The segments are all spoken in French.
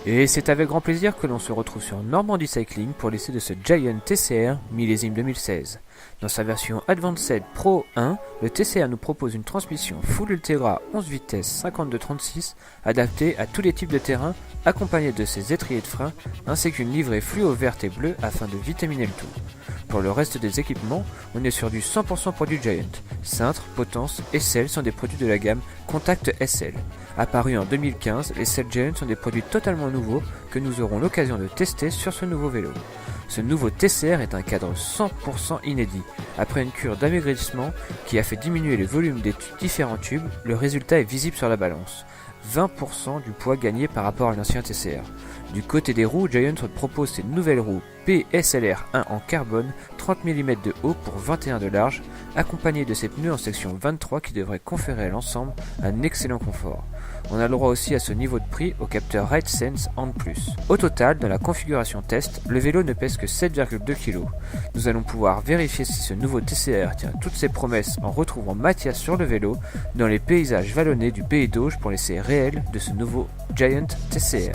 Et c'est avec grand plaisir que l'on se retrouve sur Normandie Cycling pour l'essai de ce Giant TCR millésime 2016. Dans sa version Advanced Pro 1, le TCR nous propose une transmission Full Ultegra 11 vitesses 52-36 adaptée à tous les types de terrain, accompagnée de ses étriers de frein ainsi qu'une livrée fluo verte et bleue afin de vitaminer le tout. Pour le reste des équipements, on est sur du 100% produit Giant. Cintre, potence et selle sont des produits de la gamme Contact SL. Apparus en 2015, les selles Giant sont des produits totalement nouveaux que nous aurons l'occasion de tester sur ce nouveau vélo. Ce nouveau TCR est un cadre 100% inédit. Après une cure d'amaigrissement qui a fait diminuer le volume des différents tubes, le résultat est visible sur la balance. 20% du poids gagné par rapport à l'ancien TCR. Du côté des roues, Giant propose ses nouvelles roues PSLR 1 en carbone, 30 mm de haut pour 21 de large, accompagnées de ses pneus en section 23 qui devraient conférer à l'ensemble un excellent confort. On a le droit aussi à ce niveau de prix au capteur RideSense en plus. Au total, dans la configuration test, le vélo ne pèse que 7,2 kg. Nous allons pouvoir vérifier si ce nouveau TCR tient toutes ses promesses en retrouvant Mathias sur le vélo dans les paysages vallonnés du Pays d'Auge pour l'essai réel de ce nouveau Giant TCR.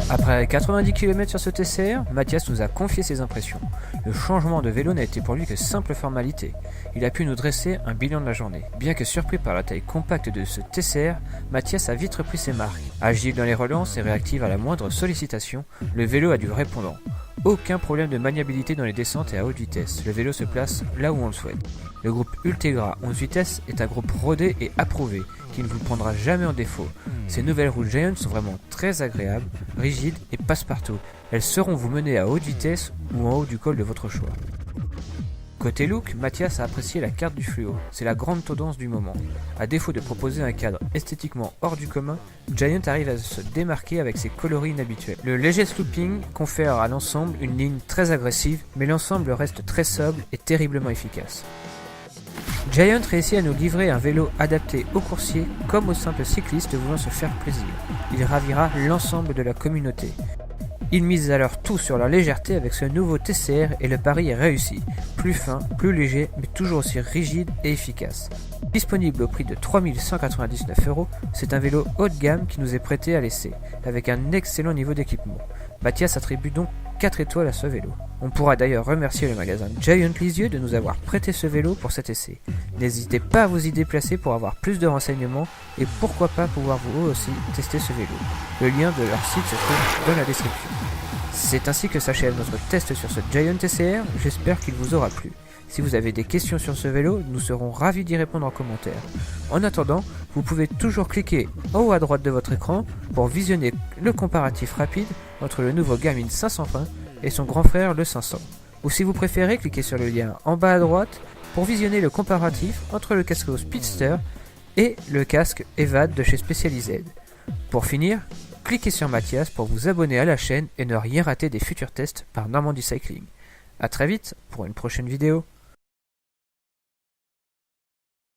Après 90 km sur ce TCR, Mathias nous a confié ses impressions. Le changement de vélo n'a été pour lui que simple formalité. Il a pu nous dresser un bilan de la journée. Bien que surpris par la taille compacte de ce TCR, Mathias a vite repris ses marques. Agile dans les relances et réactif à la moindre sollicitation, le vélo a du répondant. Aucun problème de maniabilité dans les descentes et à haute vitesse, le vélo se place là où on le souhaite. Le groupe Ultegra 11 vitesses est un groupe rodé et approuvé, qui ne vous prendra jamais en défaut. Ces nouvelles roues Giant sont vraiment très agréables, rigides et passe-partout. Elles sauront vous mener à haute vitesse ou en haut du col de votre choix. Côté look, Mathias a apprécié la carte du fluo, c'est la grande tendance du moment. À défaut de proposer un cadre esthétiquement hors du commun, Giant arrive à se démarquer avec ses coloris inhabituels. Le léger slooping confère à l'ensemble une ligne très agressive, mais l'ensemble reste très sobre et terriblement efficace. Giant réussit à nous livrer un vélo adapté aux coursiers comme aux simples cyclistes voulant se faire plaisir. Il ravira l'ensemble de la communauté. Ils misent alors tout sur la légèreté avec ce nouveau TCR et le pari est réussi. Plus fin, plus léger, mais toujours aussi rigide et efficace. Disponible au prix de 3 199 €, c'est un vélo haut de gamme qui nous est prêté à l'essai, avec un excellent niveau d'équipement. Mathias attribue donc 4 étoiles à ce vélo. On pourra d'ailleurs remercier le magasin Giant Lisieux de nous avoir prêté ce vélo pour cet essai. N'hésitez pas à vous y déplacer pour avoir plus de renseignements et pourquoi pas pouvoir vous aussi tester ce vélo. Le lien de leur site se trouve dans la description. C'est ainsi que s'achève notre test sur ce Giant TCR, j'espère qu'il vous aura plu. Si vous avez des questions sur ce vélo, nous serons ravis d'y répondre en commentaire. En attendant, vous pouvez toujours cliquer en haut à droite de votre écran pour visionner le comparatif rapide entre le nouveau Garmin 520 et son grand frère le 500. Ou si vous préférez, cliquez sur le lien en bas à droite pour visionner le comparatif entre le casque Speedster et le casque Evad de chez Specialized. Pour finir, cliquez sur Mathias pour vous abonner à la chaîne et ne rien rater des futurs tests par Normandie Cycling. A très vite pour une prochaine vidéo.